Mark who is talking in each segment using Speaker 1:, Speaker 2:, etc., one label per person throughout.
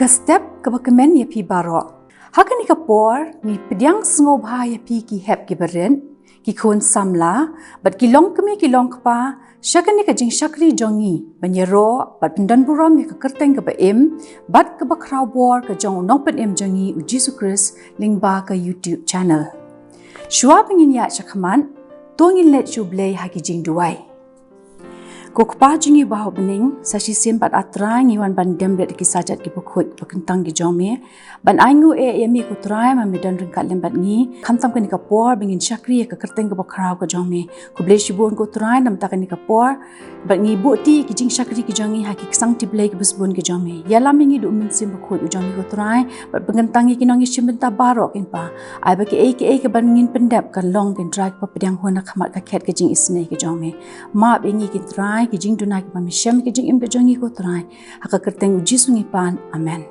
Speaker 1: step ke kemen ya pi barok. Hakan ni kapor mi pediang sengob ha ya pi ki hep ki beren ki Khun samla bat ki long kemi ki long kpa syakan ni ka jing syakri jongi banyero bat pendan buram ya ke kerteng ke baim bat ke bakrau bor ke jong nong pen em jongi u Jesus Christ lingba ke YouTube channel. Shua pengin ya syakhaman tongin let U Blei ha ki jingduai. Ko kpa jingi baho bening sashi sempat atra ngiwan ban demret ki sajat ki bukhut bekentang ki jome ban aingu yami ku trai ma medan ringkat lembat ngi khamtam ka ni kapor bengin syakri ka kerteng ka bakrau ka jome ku Blei shibun ku trai nam ta ka ni kapor ban ngi bukti ki jing syakri ki jongi ha ki sang ti Blei ki besbun ki jome yala mingi du min sim bukhut u jome ku trai bat pengentangi ki nongi shimbenta barok inpa ai ba ki ke ban ngin pendap kan long kan trai pa pedang hona khamat ka khet ki jing isne ki jome ma bengi ki trai ki jing dunai ki pamishem ki jing im ke jongi ko trai haka kerteng uji sungi pan amen.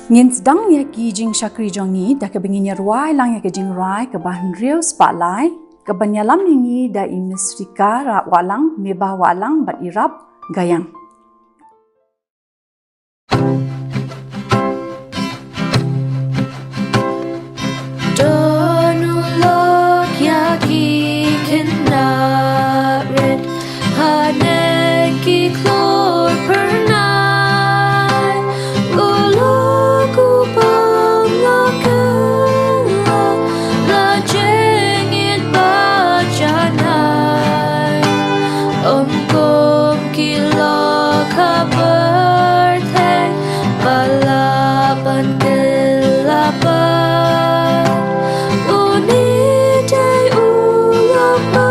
Speaker 1: Ngin sedang ya ki jing syakri jongi da ke benginya ruai lang ya ke jing ruai ke bahan riu spalai ke banyalam ngi da imisrika ra walang meba walang bat irap gayang.
Speaker 2: Donulok ya ki kendarit Haneki klor pernai Uluku pamlakela La jengit bajanai Omkom kila kaberte Balaban kelapan Unite ulapan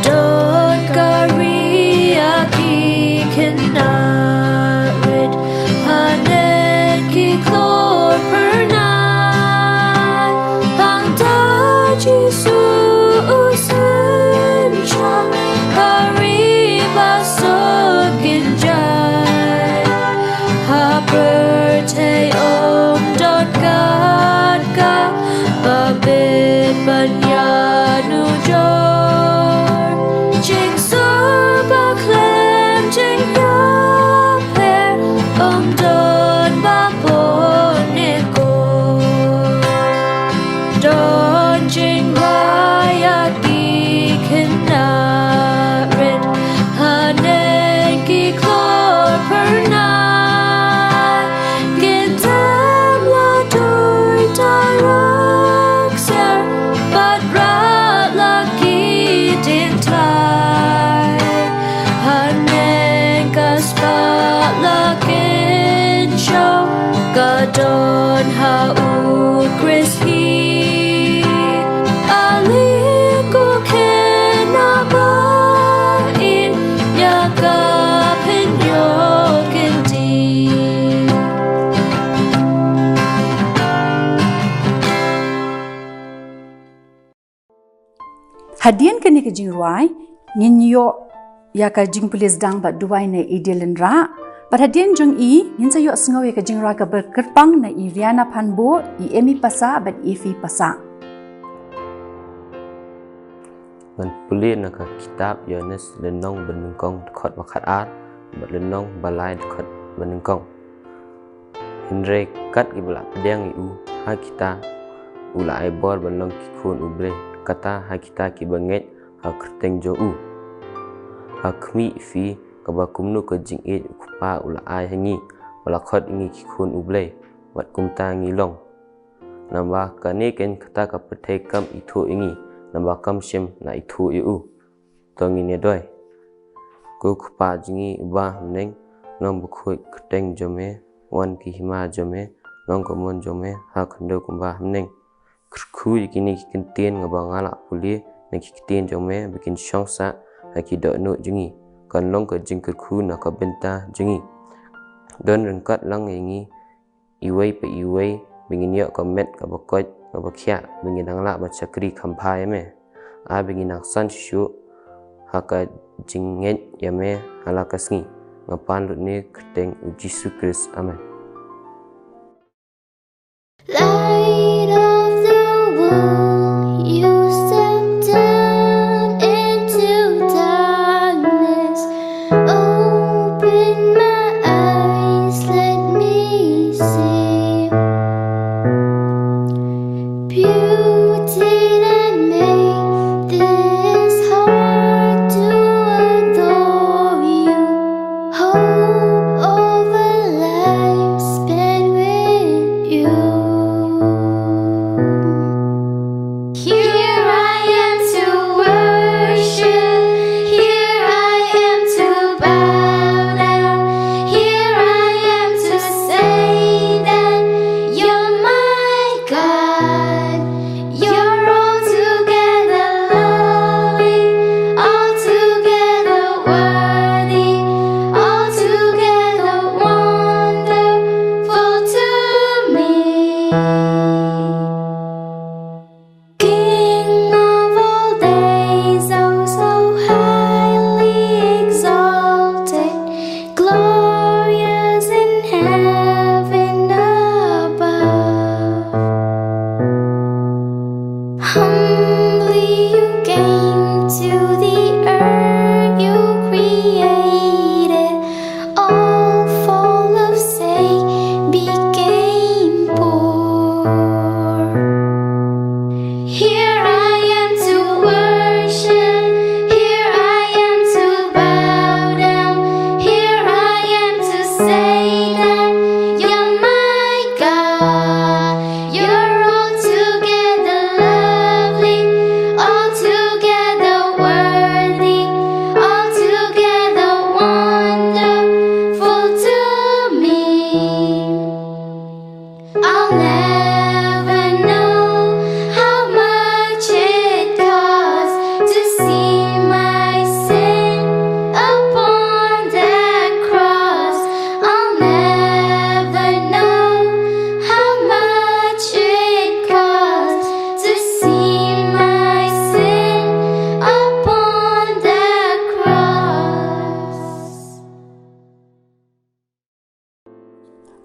Speaker 2: Don kariaki kinarit Haneki klor pernai Pangta Jisu usencha Haribasok ginjai Haperte om don gadga Babit banyanu jor Jing serba klem jing yaper Om don baponeko Don jing rayaki kenarit Haneki klor pernai Gintem ladoy darak ser But rat lagi dintai Haneng kaspat lakin show Gadon haud krishi Aliko kenabain Yakapin yokinti
Speaker 1: Hadian ke ni ke jingrwai ngin yo ya ka jingpule sedang bat duai na idealen ra pat hadian jong i ngin sa yo sngaw ya ka jingrwai ka berkerpang na iriana phanbo I emi pasa bat ifi pasa
Speaker 3: Man puli na ka kitab Yohanes lenong benengkong dekat wakat art bat lenong balai dekat benengkong Henry kat ki belak pedang iu ha kita ula ai bor benong ki Khun U Blei kata ha kita ki banget ha kerteng jo u ha khmi fi ka ba kumno ka jing e kupa ula ai hangi wala khot ngi ki Khun U Blei wat kumta ngi long namba kane ken kata ka pathai kam ithu ingi namba kam shem na ithu u to ngi ne doi ko kupa jingi ba neng nong bu khoi kerteng jome Wan Khynnah jome nong komon jome ha khndo kumba neng Khu kini Ktien ngabangala puli na Ktien jome bikin syangsa haki dok no jengi kan long ke jingku na ka bynta jengi don rengkat lang yengi iwei pe iwei bingin yo ka met ka bakot ka bakhya bingin angla ba chakri khamphai me a bingin aksan shu haka jinget yame halakasngi ngapan lut ni kerteng u Jesus Christ amen.
Speaker 2: Light of the world, you step down in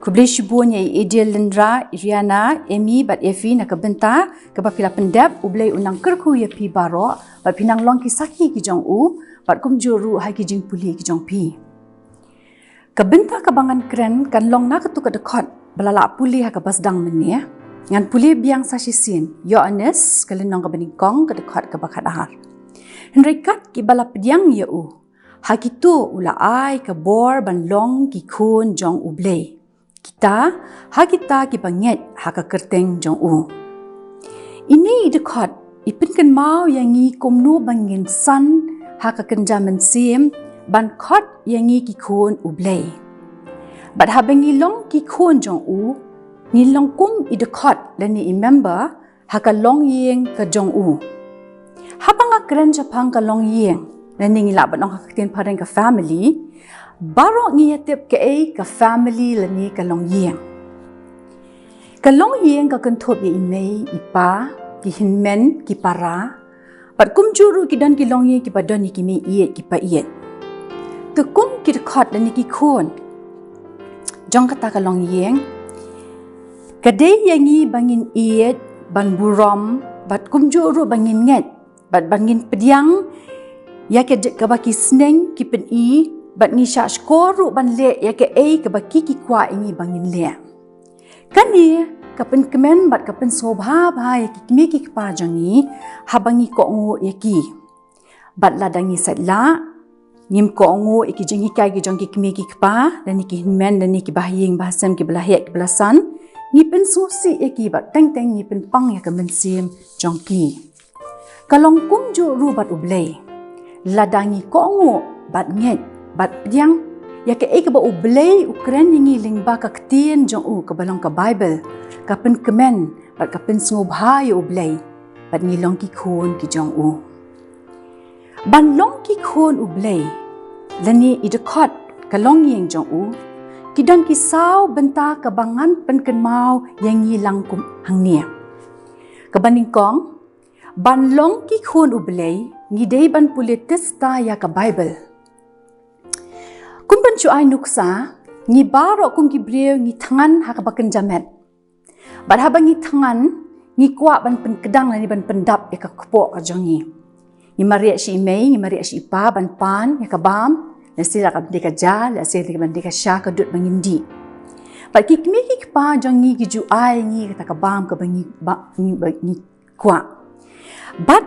Speaker 1: Ku Blei shubunya Ideal Lendra, Iriana, Emi, bat Evi nak bynta, kaba pila pendap, U Blei unang kerku ya pi baro, bat pinang long ki saki ki jong u, bat kumjuh ru hai ki jingpule ki jong pi. Bynta kabangan keren kan long nak tu kedekot, balala puli ha kabasdang menia, ngan puli biang sasisin, yo anes kalenong kabeningkong kedekot kabakat ahar. Henrikat ki bala pediang ya u, ha kitu ula ai ke bor ban long ki Khun jong U Blei. Kita ki banget ha ka kerteng jong u. Ini dekot ipin kan mau yang ngi Kumno bangin san ha ka kenjaman sim ban kot yang ngi ki Khun U Blei. Bat ha bangi long ki Khun jong u ngi long kum i dekot dan ni member ha ka long yeng ka jong u. Habang keren Japang ka long yeng dan ni ngila bat long ka Ktien pareng ka family. Baro ngiyatip ke ka family lani ka long yeng. Ka long yeng ka kynthup ya imei, ipa, ki hinmen, ki para. Pat kumjuh ru ki dan ki long yeng ki padon ki me iet ki pa iet. Tu kum ki dekot lani ki Khun. Jong kata ka long yeng. Kadai yangi bangin iet, ban burom, bat kumjuh ru bangin nget, bat bangin pediang, ya ke kabaki sneng ki pen i, bat ngi syak skoru ban le ya ke kabaki ki kwa ingi bangin le. Kani kapen kemen bat kapen sobha ba ya ki kimi ki pa jangi habangi ko ngo ya ki. Bat ladangi satla ngim ko ngo iki jinghikai ki jong ki kimi ki pa dan ki hinmen dan ki bahying bahasam ki belahek ki belasan ngi pen susi ya ki bat teng teng ngi pen pang ya ka mensim jong ki. Kalong kumjuh ru bat U Blei. Ladangi ko ngo bat nget bat pediang ya ke ka ba U Blei ukren ngi lingba ka Ktien jong u ka balong ka Bible ka pen kemen bat ka pen sngobha ya U Blei bat ngi long ki Khun ki jong u. Ban long ki Khun U Blei lani i dekot ka long yeng jong u ki dan ki saw bynta ka bangan pen ken mau yang ngi lang kum hang nia. Ka baningkong ban long ki Khun U Blei ngi dei ban pulitis ta ya ka Bible. Kum ban chu ai nuksa ngi baro kum ki breu ngi tangan ha ka baken jamet. Bat ha bangi tangan ngi kwa ban pen kedang lani ban pendap ya ka kpo ka jongi. Ngi mariak si imei ngi mariak si ipa ban pan ya ka bam la sila ka bendeka ja la sila ka bendeka sya ka dut bangin di. Bat ki kimi ki pa jongi ki ju ai ngi kata ka bam ka bangi ngi kwa. Bat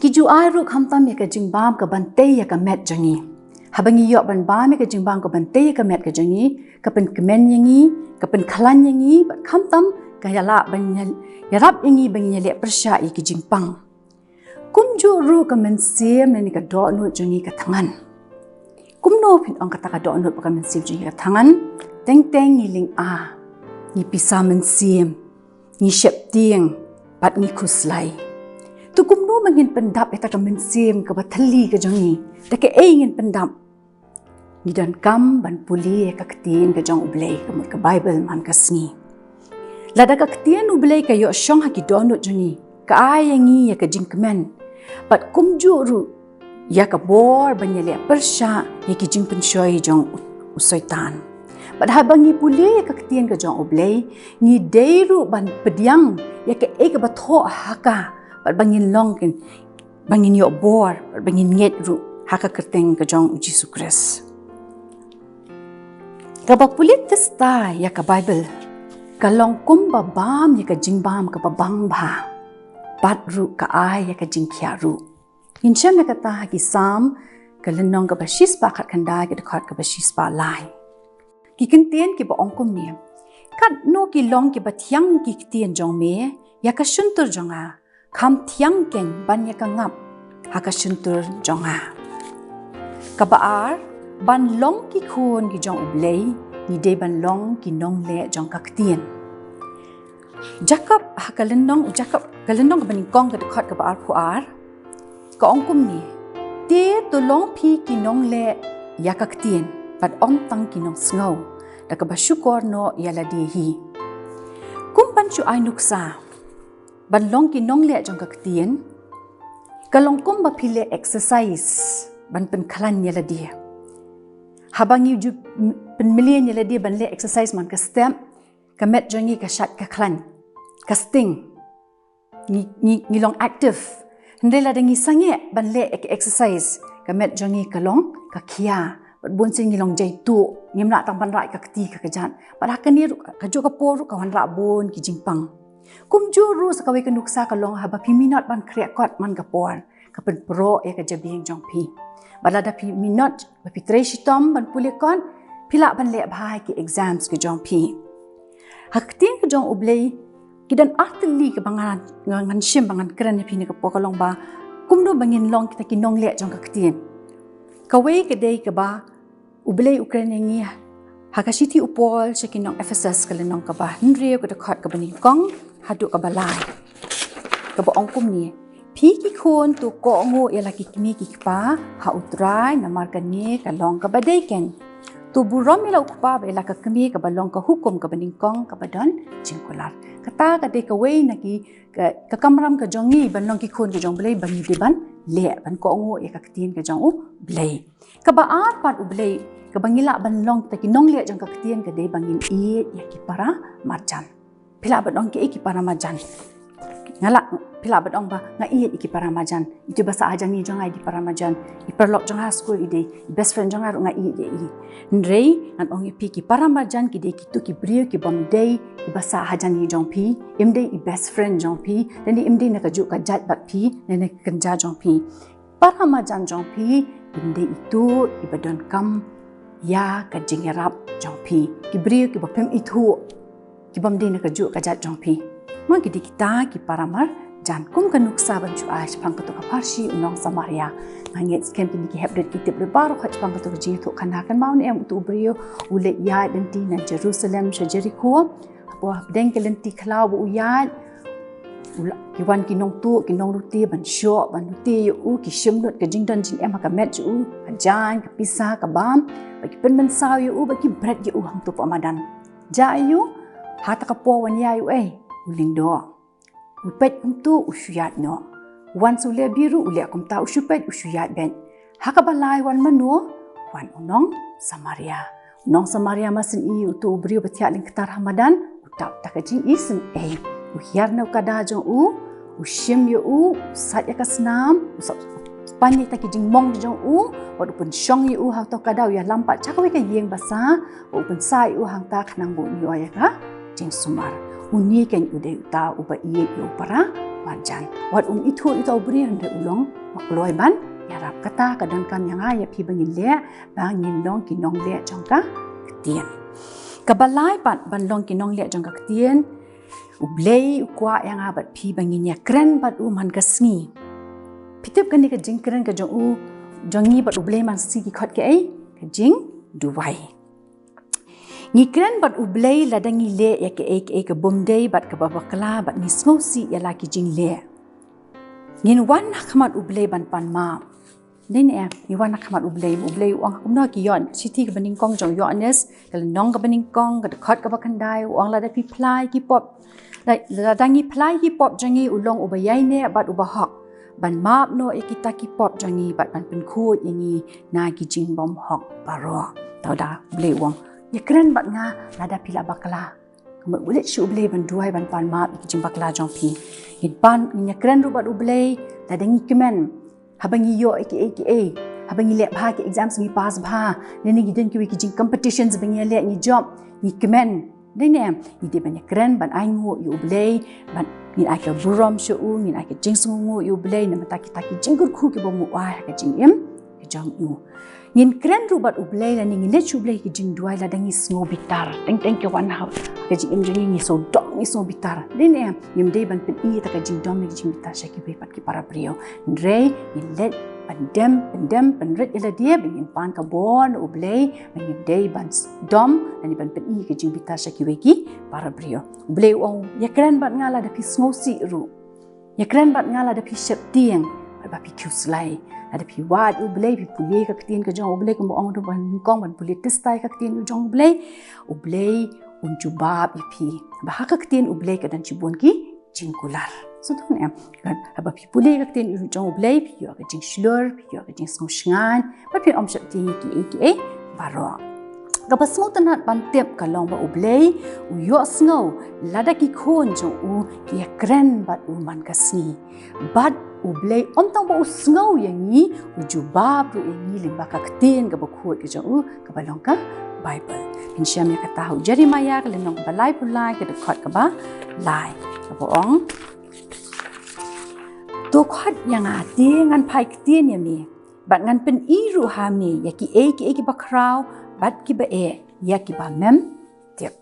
Speaker 1: ki ju ai ru khamtam ya ka jingbam ka bantei ya ka met jongi. Habangi yok ban bam ya ka jingbam ka bantei ya ka met ka jongi ka pen kemen yangi ka pen khalan yangi bat khamtam ka yala ban yarap yangi bangi lek persya ya ki jingpang. Kumjuh ru ka mensim ni ka do nut jongi ka tangan. Kumno pin ong kata ka do nut ka mensim jongi ka tangan teng teng ni ling a ni pisa mensim ni shep tieng bat ni kuslai. Tu kumno mangin pendap eta ka mensim ka bathali ka jongi ta ke ngin pendap ni dan kam ban puli ka Ktien ka jong U Blei ka Bible man ka sngi. Lada ka Ktien U Blei ka yo syong ha ki do nut jongi ka ai yangi ya ka jingkemen bat kumjuh ru ya ka bor banyale persya ya ki jingpen syoi jong usaitan. Bat habangi puli ya ka Ktien ka jong U Blei ni deiru ban pediang ya ka ka batho haka bat bangin longkin bangin yo bor bat bangin nget ru haka kerteng ka jong Jesu Kris. Ka ba pulit testa ya ka Bible kalong kum babam ya ka jingbam ka babang ba bat ru ka ai ya ka jingkhia ru. Insyam na kata haki sam ka lenong ka bashis pa kat kanda ka dekat ka bashis pa lai. Ki Ktien ki ba ongkum ni. Kat no ki long ki batyang ki Ktien jong me ya ka shuntur jonga. Kam tiang ken ban ya ka ngap ha ka shuntur jonga. Ka baar ban long ki Khun ki jong U Blei ni de ban long ki nong le jong ka Ktien. Jacob ha ka lenong baningkong ka dekat ka baar puar ka ongkum ni. Te to long pi ki nong le ya ka Ktien bat om tang ki nong sngaw da ka basyukor no ya la di hi. Kum ban chu ai nuksa ban long ki nong le jong ka Ktien ka long kum ba pile exercise ban pen khalan ya la di. Habangi ju pen million yela dia ban le exercise man ka stem ka met jongi ka shat ka klan ka sting ni long active ndela dangi sange ban le exercise ka met jongi ka long ka khia bat bon sing long jai tu ngimla tang ban rai ka kti ka jan bat hakani ka jo ka por ka wan ra bon ki jingpang kumjuh ru sakawe ka nuksa ka long haba pi minot ban khre kot man ka por ka pen pro e ka jabing jong pi balada pi minot ba pi treshitom ban pule kon pila ban le bhai ki exams ke jong pi Ktien ke jong U Blei kidan atli ke bangan ngan shim bangan kran pi ne ka po ka long ba kumno bangin long kita ki nong le jong ka Ktien kawe ke dei ke ba U Blei Ukraine ngi hakashiti upol shekinong Ephesus ka lenong ka ba nrio ka khot ka bani kong hadu ka balai ka ba ong kum ni pi ki khun tu ko ngo ela ki kimi ki pa ha utrai na mar ka ni ka long ka ba dei ken tu burom ela ukpa ela ka kimi ka ba long ka hukum ka bani kong ka ba don jingkular kata ka dei ka we na ki ka kamram ka jongi ban long ki khun ka jong Blei bani de ban le ban ko ngo e ka Ktien ka jong U Blei ka ba at pat U Blei ka bangila ban long ta ki nong le jong ka Ktien ka dei bangin e ya ki para marjan pila ba dong ki e ki para marjan ngala pila ba dong ba nga i ki para marjan itu bahasa ajang ni jong ai di para marjan I perlok jong ha school ide best friend jong nga i de i ndrei an ong pi ki para marjan ki de ki tu ki brio ki bom dei ki bahasa ajang ni jong pi imdei I best friend jong pi dan di imdei na ka ju ka jat bat pi ne kenja jong pi para marjan jong pi imdei itu ibadon kam ya ka jingerap jong pi ki brio ki bapem itu ki bom dei na ka ju ka jat jong pi ma ki di kita ki para mar jan kum kan nuksa ban chu ai pang ka to ka parshi unong Samaria ngit scam ki ki hebdet ki tip bar khat pang ka to jinghiathuhkhana kan maun em tu brio ule ya denti na Jerusalem sha Jericho apo deng ke lenti khlau bu ya ki wan ki nong tu ki nong ruti ban sho ban ruti u ki shimnot ka jingdon jing em ka met u ka jan ka pisa ka bam ba ki pen ban saw yu ba ki bread yu hang tu pamadan ja yu hata ka po wan ya yu uling do upet kumtu usyat no wan sule biru ule kumta usyupet usyat ben hakabalai wan manu wan unong Samaria masin I utu brio betia ling ketar Ramadan utap takaji isin uhiar na kada jong ushim yu sat ya kasnam Pani taki jing mong jong wad upun syong yu hang to kada ya lampat cakawe ka yeng basa upun sai hang ta khnang bu yu ya ka jing sumar uni kan ude uta uba iye yu para marjan wat itu bri hande ulong makloi ban yarap kata kadan kam yang ya pi bangin le bangin long ki nong le jong ka Ktien kabalai pat ban long ki nong le jong ka Ktien U Blei kwa yang abat pi bangin ya kren bat man kasngi pitip kan ni ka jing kren ka jongi bat U Blei man si ki khot ke ka jing duwai ngi kren bat U Blei ladangi le ya ke bomdei bat ka babakla bat ni smosi ya la ki jing le ngin wan khmat U Blei ban pan ma nen ni wan khmat U Blei ong kumno ki yon city ka baning kong jong yones kal nong ka baning kong ka khot ka bakandai ong la da pi plai ki pop ladangi plai ki pop jangi ulong ubayai ne bat ubahok ban map no ekita ki pop jangi bat ban pen khu yangi na ki jing bom hok baro tauda Blei wong ya keren bat nga lada pila bakla kemet ulit shu Blei ban duai ban pan map ki jing bakla jong pi in pan ya keren ru bat U Blei lada ngi kemen habangi yo aka habangi le bha ki exams ngi pass bha neni giden ki jing competitions bangi le ngi job ngi kemen dene ni de ban ya keren ban ai ngo U Blei ban ni ai ka burom shu ni ai ka jing sungu U Blei na mata ki jinggur khu ki bomu wa ka jing em ka jong u ngin kren rubat U Blei la ning le chu Blei ki jing duai la dangi snow bitar teng ke wan ha ka jing em jing ni so dong ni so bitar den yim dei ban pen I ta ka jing dong ni jing bitar shaki be pat ki para brio ndrei ni let pandem pan ret ila dia bingin pan ka bon U Blei bingin dei ban dom ani ban pen I ka jing bitar shaki we ki para brio U Blei ong ya kren bat ngala da pi snow si ru ya kren bat ngala da pi shep tieng ba pi kuslai ada pi wad U Blei pi puli ka Ktien ka jong U Blei ko mo ong ban kong ban puli testai ka Ktien jong U Blei unjubab pi ba ka Ktien U Blei ka dan chibon ki jingkular so tu kan aba pi puli ka Ktien jong U Blei pi yo ka jing shlur pi yo ka jing snusngan ba pi om shap ti ki baro Gabas ngau tanat bantep kalong ba U Blei U yo ngau lada ki khon jong U ki kren bat U man kasni bat U Blei ontang ba U ngau yangi U jubab ru yangi limba ka Ktien ga ba khot ke jong U ka balong ka Bible insyam ya kata hu Jeremiah ka lenong balai pulai ke dekat ka ba lai ka boong to khat yang ati ngan pai Ktien ya mi bat ngan pen iru ha mi ya ki ki ba krau bat ki ba ya ki ba mem tiap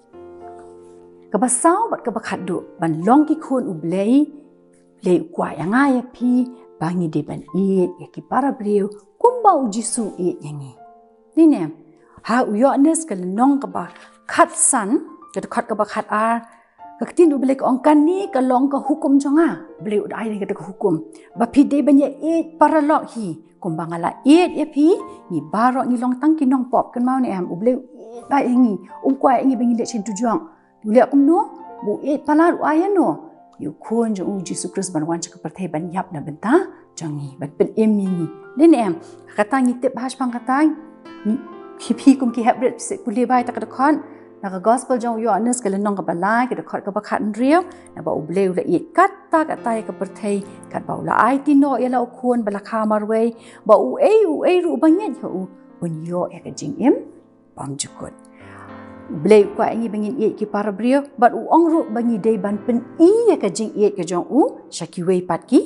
Speaker 1: ka ba sau bat ka ba khadu ban long ki khon U Blei le kwa yang ya pi bangi de ban ya ki para breu kumba U Jisu yangi ni ne ha U yones ka nong ka ba khat san ka khat ka ba khat ka Ktien U Blei ka ong kan ni ka long ka hukum jonga Blei U dai ka hukum ba pi de ban ya para lok hi kumbangala ya pi ni baro ni long tang ki nong pop kan mau ni U Blei ba yangi kwa yangi bangi le chin tu jong le kumno bu pala ru ayano yu khon jo U Jesus Christ ban wan chak parthai ban yap na bynta jangi ban pen ni len kata ngi te bhas pang kata pi kum ki habret se kule bai tak khon na ka gospel jong yo anes ka lenong ka balai ka khot ka ba khan riau na ba U Blei la kat ta ka tai ka parthai kat ba la ai ti no ya la khon bala kha marwei ba u ru bangyen ho un yo ya ka jing pam jukut U Blei kwa ngi bangin ki para brio bat u ong ru bangi dei ban pen ya ka jing ka jong u shakiwei pat ki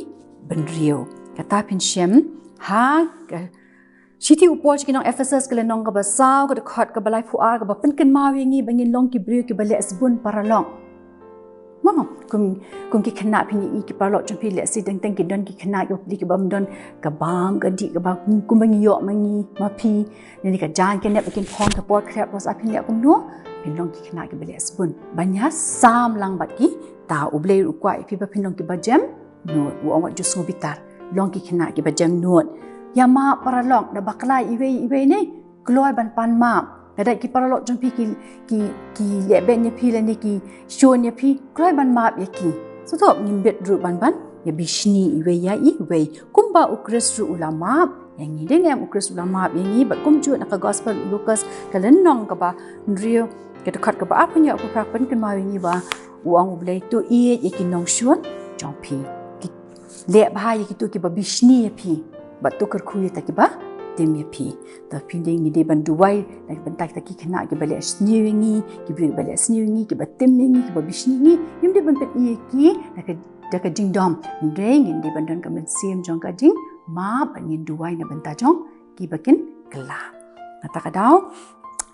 Speaker 1: ben rio kata pin shem ha Siti upoj ki nong Ephesus ke lenong ka basau ka khot ka balai fuar ka pen ken mau ngi bangin long ki brio ki bale asbun para long mama kum ki khna phini ki parlo champi le si teng ki don ki khna ki bam don ka bam ka di ka ba kum bangi yo mangi ma phi ni ka jan ke ne kin phong ka pot khrep was aphin le kum no phin long ki khna ki bale asbun banya sam lang bat ki ta U Blei ru kwa phi ba phin long ki ba jam no u ong ju so bitar long ki khna ki ba jam no Yama paralok da baklai iwe ni kloi ban pan ma da ki paralok jong pi ki leben ya pi la ni ki shon ya pi kloi ban ma ya ki so thop nim bet ru ban ya bishni iwe ya iwe kumba ukris ru ulama yang ni deng am ukris ulama ni bat kumjuh na ka gospel Lucas kalen nong ka ba rio ke khat ka ba apnya ku prak pen kan ma ni ba uang U Blei tu ya ki nong shon jong pi ki le ba ya ki tu ki ba bishni ya pi bat tu kerkhuy ta ki ba tem ya pi ta pinding ni de ban duai na ban tak ta ki khna ki bale sniwingi ki bi bale sniwingi ki ba tem ngi ki ba bishni ni yim de ban pet ki na ka ding dom ndeng ni de ban don ka men sim jong ka ding ma ban ni duai na ban ta jong ki bakin kala ta ka daw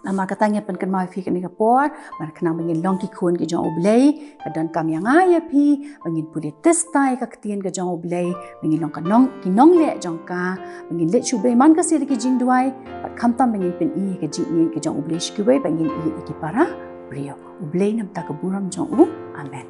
Speaker 1: nama katanya pen kan mai fi kan ka por ban khna bangin long ki khon ki jong U Blei ka dan kam yang ya pi bangin puli testai ka Ktien ka jong U Blei bangin long ka ki nong le jong ka bangin le chu be man ka sir ki jingduai bat kham tam bangin pen ka jing ni ka jong U Blei shki we bangin ki para brio U Blei nam ta ka buram jong U amen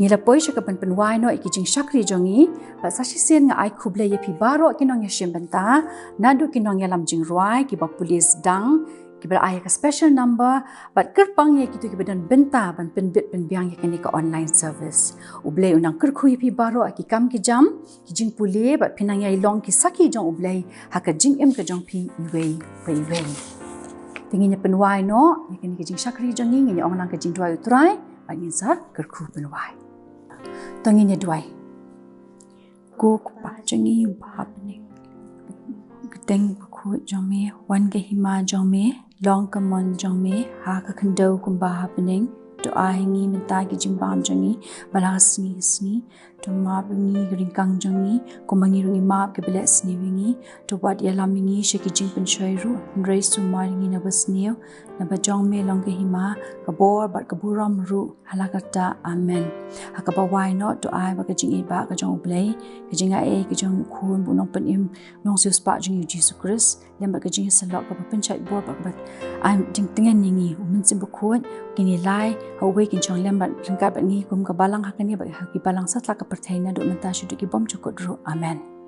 Speaker 1: Ngila poi shaka pan wai no iki jing shakri jongi ba sashi sen nga ai khuble ye pi baro kinong ya shembanta nadu kinong ya lam jingrwai ki ba police dang ki ba ai ka special number but kerpang ye kitu ki badan bynta ban pen bit pen biang ye kani ka online service U Blei unang kerkhu ye pi baro ki kam ki jam ki jingpule ba pinang ya long ki saki jong U Blei ha ka jing ka jong pi iwe tingin pen wai no ye kani ki jing shakri jongi ngi ong nang ka jing dwai utrai ba ngin sa kerkhu pen wai tangin ya dwai ko pa jangi bab ni Ktien khu jome Wan Khynnah jome long kamon jong me ha ka khndo kumba happening doa hingi minta ki jimbam jongi balasni to ma bingi ringkang jongi kumangi rungi map ke beles ni wingi to wat ya lamingi sheki jingpun shoiru rei su maringi na basneo na bajong me long ke hima kabor bat kaburam ru halakata amen hakaba why not to ai ba ka jingi ba ka jong blei ka jinga e ka jong khun bu nong pen im nong su spa jing Jesus Christ lem ba ka jingi salok ka pen chai bo ba bat I'm jing tengen ningi umin sim bukhot kini lai hawe kin chong lem bat ringkat bat ni kum ka balang hakani ba ki balang satla ka perthaina do menta shudu ki bom chukot ru amen